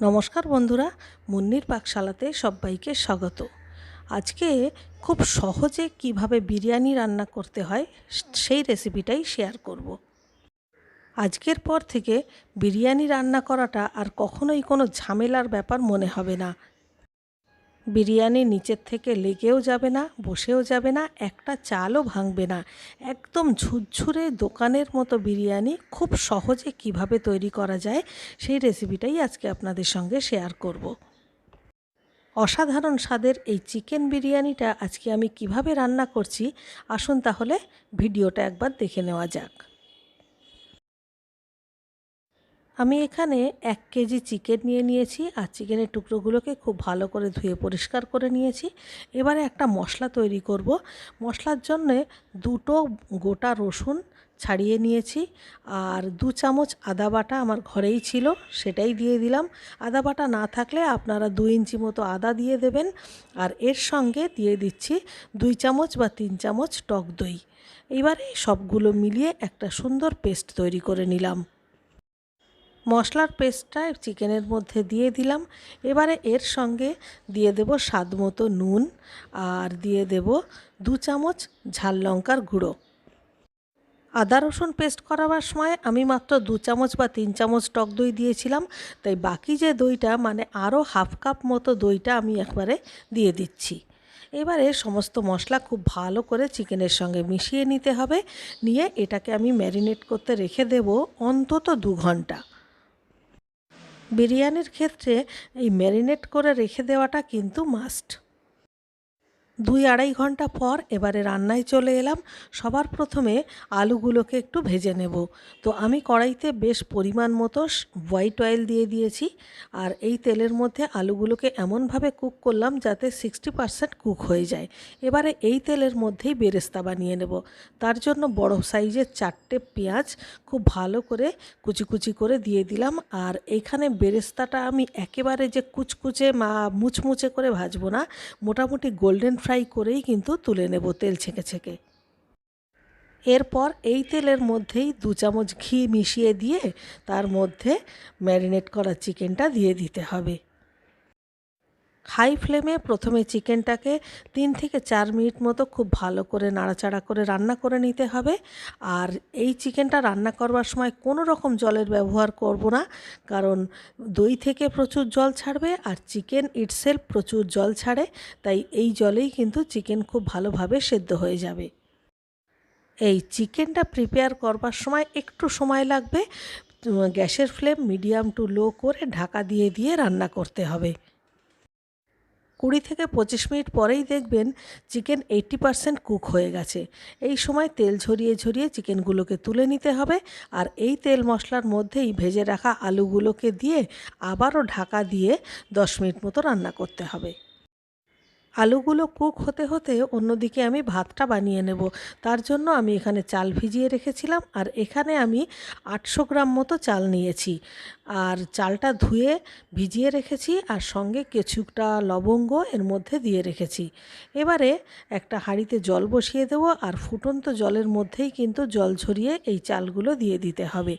নমস্কার বন্ধুরা, মুন্নির পাকশালাতে সবাইকে স্বাগত। আজকে খুব সহজে কিভাবে বিরিয়ানি রান্না করতে হয় সেই রেসিপিটাই শেয়ার করব। আজকের পর থেকে বিরিয়ানি রান্না করাটা আর কখনোই কোনো ঝামেলার ব্যাপার মনে হবে না। বিরিয়ানি নিচের থেকে লেগেও যাবে না, বসেও যাবে না, একটা চালও ভাঙবে না। একদম ঝুরঝুরে দোকানের মতো বিরিয়ানি খুব সহজে কিভাবে তৈরি করা যায় সেই রেসিপিটাই আজকে আপনাদের সঙ্গে শেয়ার করব। অসাধারণ স্বাদের এই চিকেন বিরিয়ানিটা আজকে আমি কিভাবে রান্না করছি, আসুন তাহলে ভিডিওটা একবার দেখে নেওয়া যাক। আমি এখানে 1 কেজি চিকেন নিয়ে নিয়েছি আর চিকেনের টুকরোগুলোকে খুব ভালো করে ধুয়ে পরিষ্কার করে নিয়েছি। এবারে একটা মশলা তৈরি করব। মশলার জন্যে 2টো গোটা রসুন ছাড়িয়ে নিয়েছি আর 2 চামচ আদা বাটা আমার ঘরেই ছিল, সেটাই দিয়ে দিলাম। আদা বাটা না থাকলে আপনারা 2 ইঞ্চি মতো আদা দিয়ে দেবেন। আর এর সঙ্গে দিয়ে দিচ্ছি 2 চামচ বা 3 চামচ টক দই। এবারে সবগুলো মিলিয়ে একটা সুন্দর পেস্ট তৈরি করে নিলাম। মশলার পেস্টটা চিকেনের মধ্যে দিয়ে দিলাম। এবারে এর সঙ্গে দিয়ে দেব স্বাদ মতো নুন আর দিয়ে দেব 2 চামচ ঝাল লঙ্কার গুঁড়ো। আদা রসুন পেস্ট করাবার সময় আমি মাত্র 2 চামচ বা 3 চামচ টক দই দিয়েছিলাম, তাই বাকি যে দইটা মানে আরও হাফ কাপ মতো দইটা আমি একবারে দিয়ে দিচ্ছি। এবারে সমস্ত মশলা খুব ভালো করে চিকেনের সঙ্গে মিশিয়ে নিতে হবে। নিয়ে এটাকে আমি ম্যারিনেট করতে রেখে দেব অন্তত 2 ঘন্টা। বিরিয়ানির ক্ষেত্রে এই ম্যারিনেট করে রেখে দেওয়াটা কিন্তু মাস্ট। 2-2.5 ঘন্টা পর এবারে রান্নায় চলে এলাম। সবার প্রথমে আলুগুলোকে একটু ভেজে নেব। তো আমি কড়াইতে বেশ পরিমাণ মতো হোয়াইট অয়েল দিয়ে দিয়েছি আর এই তেলের মধ্যে আলুগুলোকে এমনভাবে কুক করলাম যাতে 60% কুক হয়ে যায়। এবারে এই তেলের মধ্যেই বেরেস্তা বানিয়ে নেব। তার জন্য বড় সাইজের 4টে পেঁয়াজ খুব ভালো করে কুচি কুচি করে দিয়ে দিলাম। আর এইখানে বেরেস্তাটা আমি একেবারে যে কুচকুচে মুচমুচে করে ভাজবো না, মোটামুটি গোল্ডেন ফ্রাই করেই কিন্তু তুলে নেব তেল ছেঁকে ছেঁকে। এরপর এই তেলের মধ্যেই 2 চামচ ঘি মিশিয়ে দিয়ে তার মধ্যে ম্যারিনেট করা চিকেনটা দিয়ে দিতে হবে। হাই ফ্লেমে প্রথমে চিকেনটাকে 3 থেকে 4 মিনিট মতো খুব ভালো করে নাড়াচাড়া করে রান্না করে নিতে হবে। আর এই চিকেনটা রান্না করবার সময় কোনো রকম জলের ব্যবহার করব না, কারণ দই থেকে প্রচুর জল ছাড়বে আর চিকেন ইটসেলফ প্রচুর জল ছাড়ে, তাই এই জলেই কিন্তু চিকেন খুব ভালোভাবে সেদ্ধ হয়ে যাবে। এই চিকেনটা প্রিপেয়ার করবার সময় একটু সময় লাগবে। গ্যাসের ফ্লেম মিডিয়াম টু লো করে ঢাকা দিয়ে দিয়ে রান্না করতে হবে। 20 থেকে 25 মিনিট পরেই দেখবেন চিকেন 80% কুক হয়ে গেছে। এই সময় তেল ঝরিয়ে ঝরিয়ে চিকেনগুলোকে তুলে নিতে হবে আর এই তেল মশলার মধ্যেই ভেজে রাখা আলুগুলোকে দিয়ে আবারও ঢাকা দিয়ে 10 মিনিট মতো রান্না করতে হবে। আলুগুলো কুক হতে হতে অন্যদিকে আমি ভাতটা বানিয়ে নেব। তার জন্য আমি এখানে চাল ভিজিয়ে রেখেছিলাম আর এখানে আমি 800 গ্রাম মতো চাল নিয়েছি আর চালটা ধুয়ে ভিজিয়ে রেখেছি আর সঙ্গে কিছুটা লবঙ্গ এর মধ্যে দিয়ে রেখেছি। এবারে একটা হাঁড়িতে জল বসিয়ে দেব আর ফুটন্ত জলের মধ্যেই কিন্তু জল ঝরিয়ে এই চালগুলো দিয়ে দিতে হবে।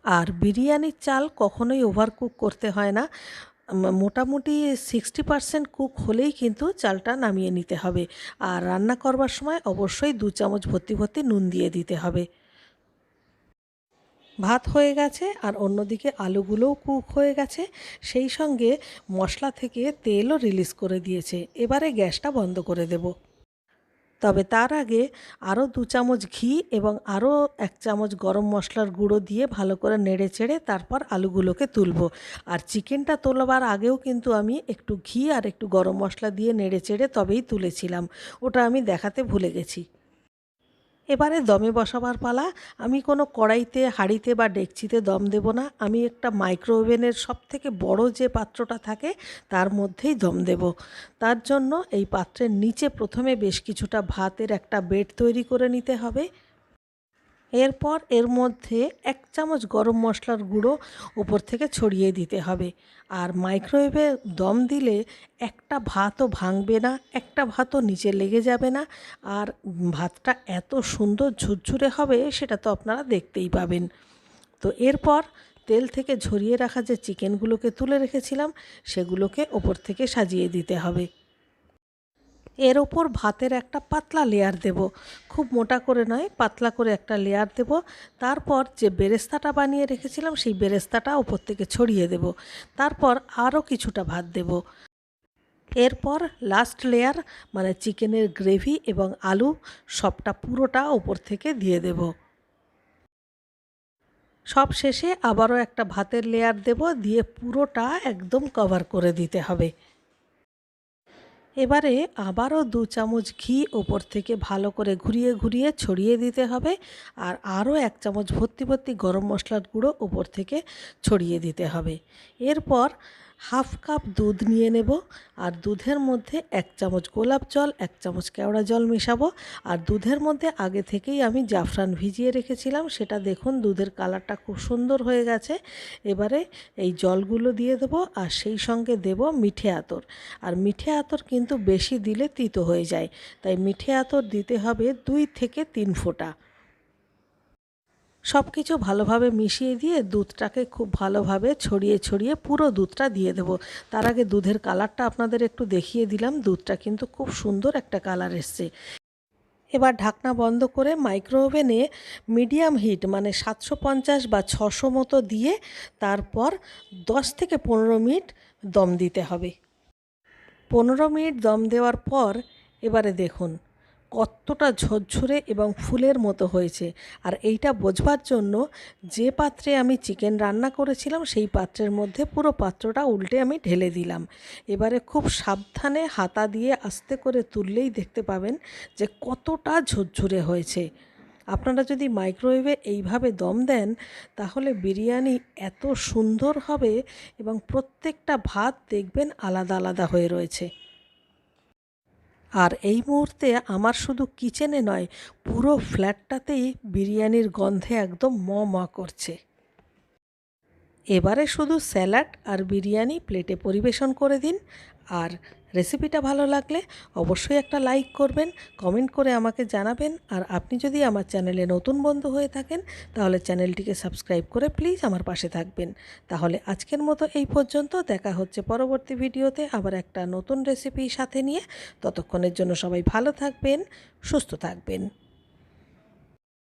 আর বিরিয়ানির চাল কখনোই ওভারকুক করতে হয় না। মোটামুটি 60% কুক হলেই কিন্তু চালটা নামিয়ে নিতে হবে। আর রান্না করবার সময় অবশ্যই 2 চামচ ভর্তি ভর্তি নুন দিয়ে দিতে হবে। ভাত হয়ে গেছে আর অন্যদিকে আলুগুলোও কুক হয়ে গেছে, সেই সঙ্গে মশলা থেকে তেলও রিলিজ করে দিয়েছে। এবারে গ্যাসটা বন্ধ করে দেব। তবে তার আগে আরও 2 চামচ ঘি এবং আরও 1 চামচ গরম মশলার গুঁড়ো দিয়ে ভালো করে নেড়ে চেড়ে তারপর আলুগুলোকে তুলব। আর চিকেনটা তোলবার আগেও কিন্তু আমি একটু ঘি আর একটু গরম মশলা দিয়ে নেড়ে চেড়ে তবেই তুলেছিলাম, ওটা আমি দেখাতে ভুলে গেছি। এবারে দমে বসাবার পালা। আমি কোনো কড়াইতে, হাঁড়িতে বা ডেকচিতে দম দেব না। আমি একটা মাইক্রো ওভেনের সবথেকে বড় যে পাত্রটা থাকে তার মধ্যেই দম দেব। তার জন্য এই পাত্রের নিচে প্রথমে বেশ কিছুটা ভাতের একটা বেড তৈরি করে নিতে হবে। এরপর এর মধ্যে 1 চামচ গরম মশলার গুঁড়ো উপর থেকে ছড়িয়ে দিতে হবে। আর মাইক্রোওয়েভে দম দিলে একটা ভাতও ভাঙবে না, একটা ভাতও নিচে লেগে যাবে না। আর ভাতটা এত সুন্দর ঝুরঝুরে হবে সেটা তো আপনারা দেখতেই পাবেন। তো এরপর তেল থেকে ঝরিয়ে রাখা যে চিকেনগুলোকে তুলে রেখেছিলাম সেগুলোকে ওপর থেকে সাজিয়ে দিতে হবে। এর ওপর ভাতের একটা পাতলা লেয়ার দেব, খুব মোটা করে নয়, পাতলা করে একটা লেয়ার দেব। তারপর যে বেরেস্তাটা বানিয়ে রেখেছিলাম সেই বেরেস্তাটা ওপর থেকে ছড়িয়ে দেব। তারপর আরও কিছুটা ভাত দেব। এরপর লাস্ট লেয়ার মানে চিকেনের গ্রেভি এবং আলু সবটা পুরোটা ওপর থেকে দিয়ে দেব। সব শেষে আবারও একটা ভাতের লেয়ার দেব, দিয়ে পুরোটা একদম কভার করে দিতে হবে। এবারে আবারও 2 চামচ ঘি ওপর থেকে ভালো করে ঘুরিয়ে ঘুরিয়ে ছড়িয়ে দিতে হবে, আর আরও 1 চামচ ভর্তি ভর্তি গরম মশলার গুঁড়ো ওপর থেকে ছড়িয়ে দিতে হবে। এরপর হাফ কাপ দুধ নিয়ে নেব, আর দুধের মধ্যে 1 চামচ গোলাপ জল, 1 চামচ কেওড়া জল মেশাবো। আর দুধের মধ্যে আগে থেকেই আমি জাফরান ভিজিয়ে রেখেছিলাম, সেটা দেখুন দুধের কালারটা খুব সুন্দর হয়ে গেছে। এবারে এই জলগুলো দিয়ে দেবো, আর সেই সঙ্গে দেব মিঠে আতর। আর মিঠে আতর কিন্তু বেশি দিলে তিতো হয়ে যায়, তাই মিঠে আতর দিতে হবে 2 থেকে 3 ফোঁটা। সব কিছু ভালোভাবে মিশিয়ে দিয়ে দুধটাকে খুব ভালোভাবে ছড়িয়ে ছড়িয়ে পুরো দুধটা দিয়ে দেব। তার আগে দুধের কালারটা আপনাদের একটু দেখিয়ে দিলাম, দুধটা কিন্তু খুব সুন্দর একটা কালার এসছে। এবার ঢাকনা বন্ধ করে মাইক্রো ওভেনে মিডিয়াম হিট মানে 750 বা 600 মতো দিয়ে তারপর 10 থেকে 15 মিনিট দম দিতে হবে। 15 মিনিট দম দেওয়ার পর এবারে দেখুন কতটা ঝরঝরে এবং ফুলের মতো হয়েছে। আর এইটা বোঝবার জন্য যে পাত্রে আমি চিকেন রান্না করেছিলাম সেই পাত্রের মধ্যে পুরো পাত্রটা উল্টে আমি ঢেলে দিলাম। এবারে খুব সাবধানে হাতা দিয়ে আস্তে করে তুললেই দেখতে পাবেন যে কতটা ঝরঝরে হয়েছে। আপনারা যদি মাইক্রোওয়েভে এইভাবে দম দেন তাহলে বিরিয়ানি এত সুন্দর হবে এবং প্রত্যেকটা ভাত দেখবেন আলাদা আলাদা হয়ে রয়েছে। আর এই মুহূর্তে আমার শুধু কিচেনে নয়, পুরো ফ্ল্যাটটাতেই বিরিয়ানির গন্ধে একদম ম করছে। এবারে শুধু স্যালাড আর বিরিয়ানি প্লেটে পরিবেশন করে দিন। আর রেসিপিটা ভালো লাগলে অবশ্যই একটা লাইক করবেন, কমেন্ট করে আমাকে জানাবেন। আর আপনি যদি আমার চ্যানেলে নতুন বন্ধু হয়ে থাকেন তাহলে চ্যানেলটিকে সাবস্ক্রাইব করে প্লিজ আমার পাশে থাকবেন। তাহলে আজকের মতো এই পর্যন্ত, দেখা হচ্ছে পরবর্তী ভিডিওতে আবার একটা নতুন রেসিপির সাথে নিয়ে। ততক্ষণের জন্য সবাই ভালো থাকবেন, সুস্থ থাকবেন।